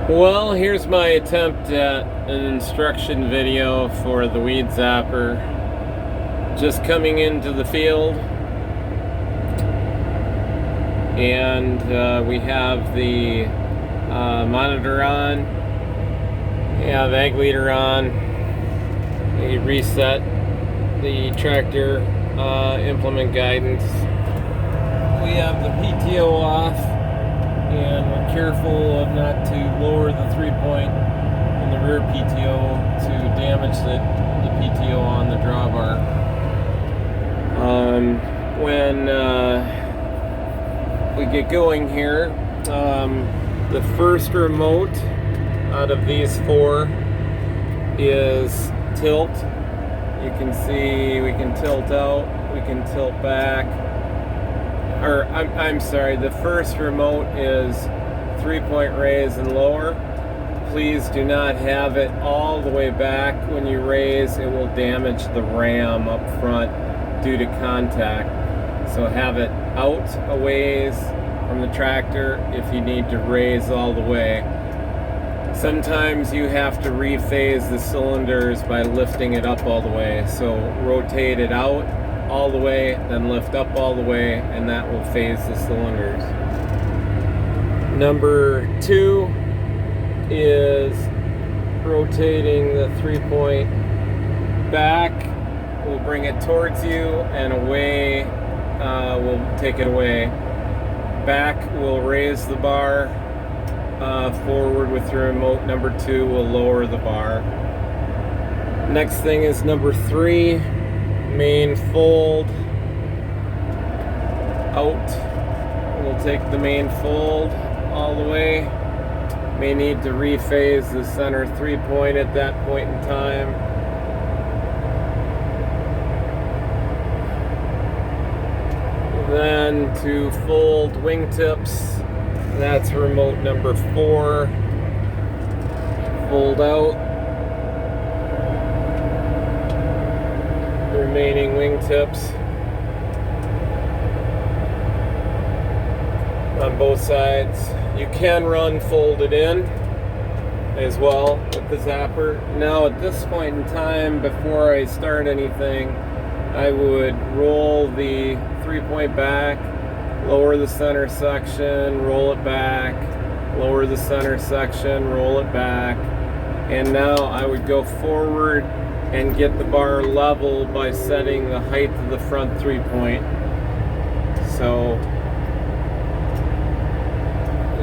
Well, here's my attempt at an instruction video for the weed zapper. Just coming into the field, and we have the monitor on, yeah, the ag leader on. We reset the tractor implement guidance. We have the PTO off, and we're careful of not to lower the 3-point in the rear PTO to damage the PTO on the drawbar. When we get going here, the first remote out of these four is tilt. You can see we can tilt out, we can tilt back. Or I'm sorry, the first remote is 3-point raise and lower. Please do not have it all the way back. When you raise, it will damage the ram up front due to contact. So have it out a ways from the tractor if you need to raise all the way. Sometimes you have to rephase the cylinders by lifting it up all the way. So rotate it out all the way, then lift up all the way, and that will phase the cylinders. Number 2 is rotating the 3-point back. We'll bring it towards you, and away, we'll take it away. Back, we'll raise the bar. Forward with the remote. Number 2 will lower the bar. Next thing is number 3. Main fold out. We'll take the main fold all the way. May need to rephase the center 3-point at that point in time. Then to fold wingtips, that's remote number 4. Fold out. Remaining wingtips on both sides. You can run folded in as well with the zapper. Now at this point in time, before I start anything, I would roll the 3-point back, lower the center section, roll it back, lower the center section, roll it back, and now I would go forward and get the bar level by setting the height of the front 3-point. So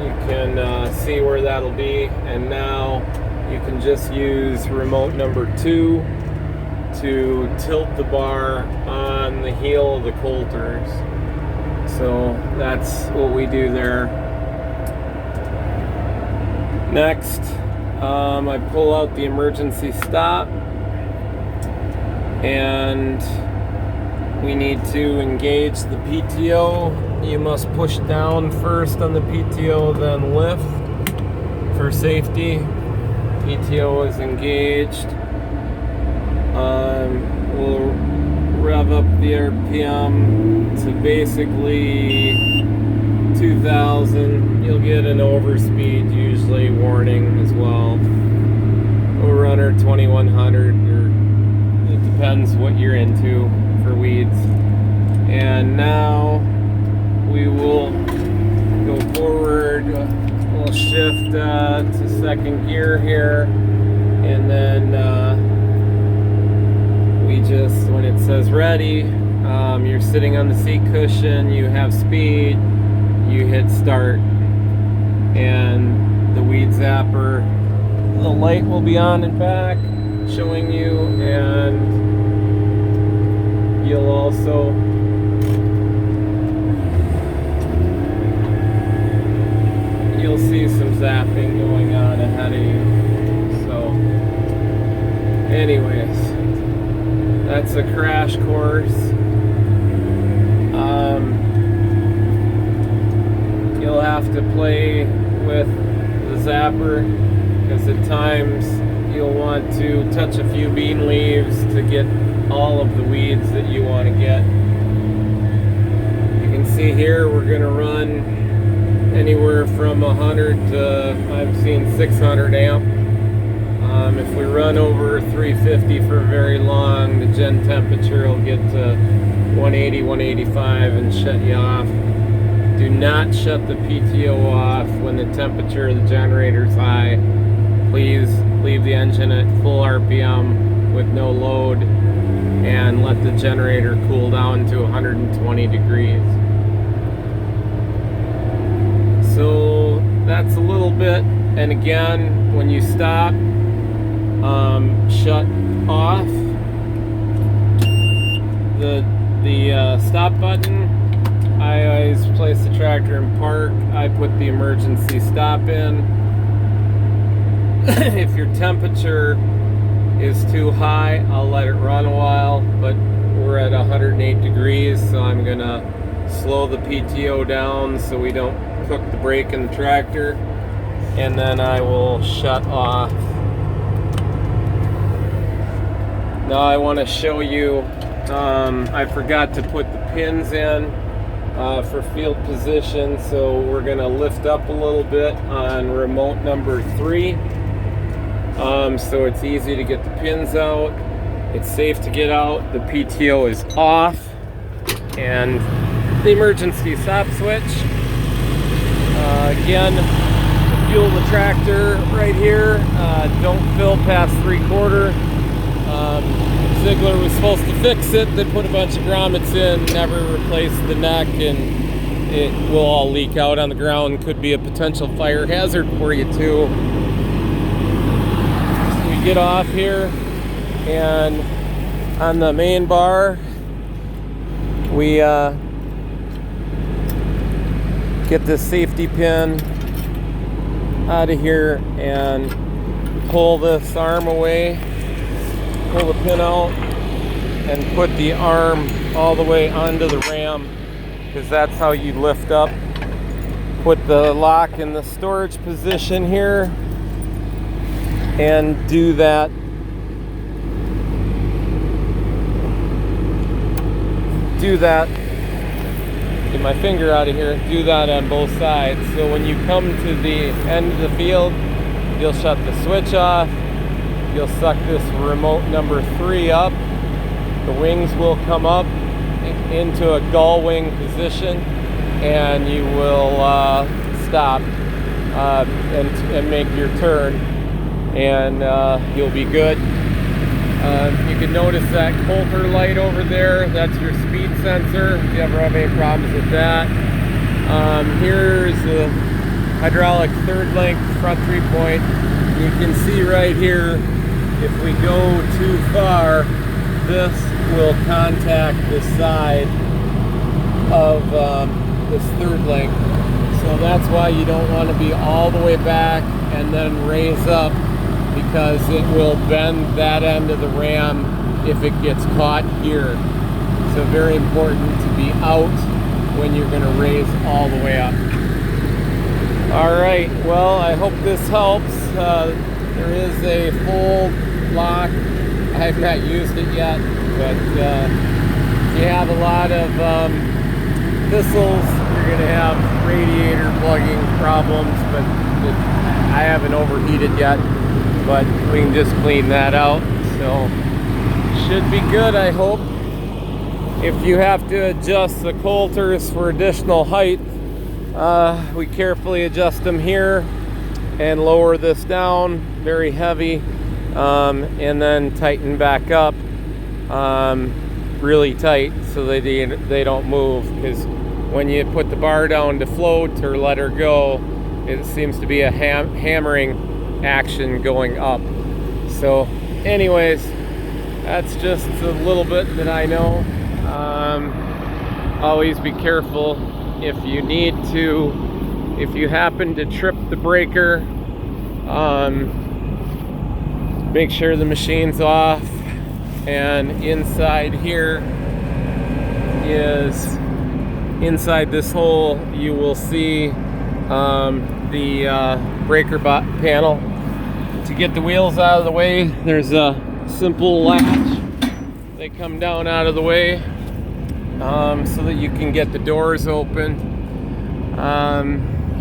you can see where that'll be, and now you can just use remote number 2 to tilt the bar on the heel of the coulters. So that's what we do there. Next, I pull out the emergency stop, and we need to engage the PTO. You must push down first on the PTO, then lift for safety. PTO is engaged. We'll rev up the RPM to basically 2,000. You'll get an overspeed usually warning as well. We'll run her 2,100, or it depends what you're into for weeds. And now we will go forward. We'll shift to second gear here, and then we just, when it says ready, you're sitting on the seat cushion, you have speed, you hit start, and the weed zapper, the light will be on and back showing you, and you'll also see some zapping going on ahead of you. So anyways, that's a crash course. You'll have to play with the zapper, because at times you'll want to touch a few bean leaves to get all of the weeds that you want to get. You can see here we're going to run anywhere from 100 to I've seen 600 amp. If we run over 350 for very long, the gen temperature will get to 180, 185 and shut you off. Do not shut the PTO off when the temperature of the generator is high. Please leave the engine at full RPM with no load and let the generator cool down to 120 degrees. So that's a little bit. And again, when you stop, shut off the stop button. I always place the tractor in park. I put the emergency stop in. If your temperature is too high, I'll let it run a while, but we're at 108 degrees, so I'm gonna slow the PTO down so we don't cook the brake in the tractor, and then I will shut off. Now I want to show you, I forgot to put the pins in for field position, so we're going to lift up a little bit on remote number 3, so it's easy to get the pins out. It's safe to get out. The PTO is off, and the emergency stop switch. Again, fuel the tractor right here. Don't fill past 3/4. Ziegler was supposed to fix it. They put a bunch of grommets in, never replaced the neck, and it will all leak out on the ground. Could be a potential fire hazard for you too. So we get off here, and on the main bar, we get this safety pin out of here and pull this arm away. Pull the pin out and put the arm all the way onto the ram, because that's how you lift up. Put the lock in the storage position here and do that. Get my finger out of here. Do that on both sides. So when you come to the end of the field, you'll shut the switch off. You'll suck this remote number 3 up. The wings will come up into a gull wing position, and you will stop and make your turn, and you'll be good. You can notice that Coulter light over there. That's your speed sensor. If you ever have any problems with that. Here's the hydraulic third link front 3-point. You can see right here, if we go too far, this will contact the side of this third link. So that's why you don't want to be all the way back and then raise up, because it will bend that end of the ram if it gets caught here. So very important to be out when you're going to raise all the way up. All right, well, I hope this helps. There is a full lock. I've not used it yet, but if you have a lot of thistles, you're going to have radiator plugging problems, but I haven't overheated yet, but we can just clean that out. So should be good, I hope. If you have to adjust the Coulters for additional height, we carefully adjust them here and lower this down, very heavy, and then tighten back up really tight so they don't move, because when you put the bar down to float or let her go, it seems to be a hammering action going up. So anyways, that's just a little bit that I know. Always be careful if you need to. If you happen to trip the breaker, make sure the machine's off. And inside here is, inside this hole, you will see the breaker panel. To get the wheels out of the way, there's a simple latch. They come down out of the way so that you can get the doors open.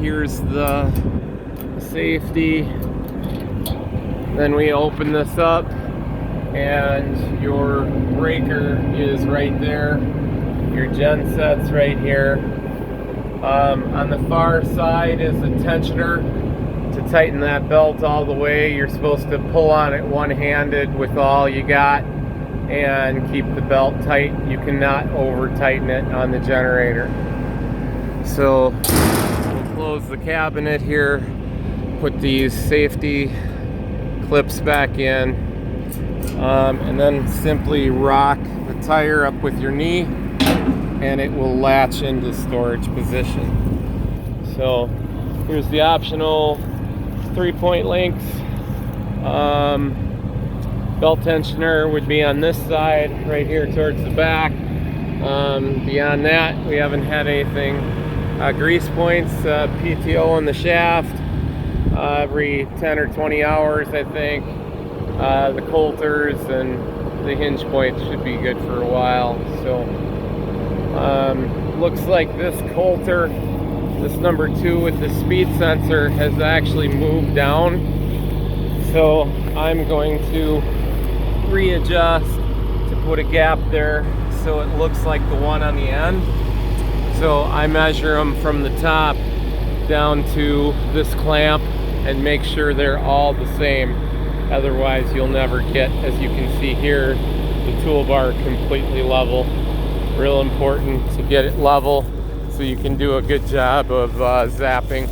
here's the safety. Then we open this up and your breaker is right there. Your gen set's right here. On the far side is a tensioner to tighten that belt all the way. You're supposed to pull on it one-handed with all you got and keep the belt tight. You cannot over tighten it on the generator. So we'll close the cabinet here, put these safety clips back in, and then simply rock the tire up with your knee and it will latch into storage position. So here's the optional 3-point links. Belt tensioner would be on this side right here towards the back. Beyond that, we haven't had anything. Grease points, PTO on the shaft every 10 or 20 hours, I think. The coulters and the hinge points should be good for a while. So looks like this coulter, this number 2 with the speed sensor, has actually moved down. So I'm going to readjust to put a gap there so it looks like the one on the end. So I measure them from the top down to this clamp and make sure they're all the same. Otherwise you'll never get, as you can see here, the toolbar completely level. Real important to get it level so you can do a good job of zapping.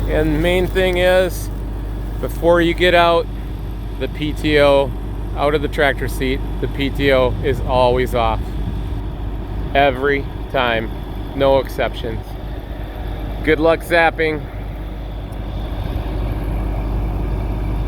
And the main thing is, before you get out the PTO, out of the tractor seat, the PTO is always off. Every time, no exceptions. Good luck zapping.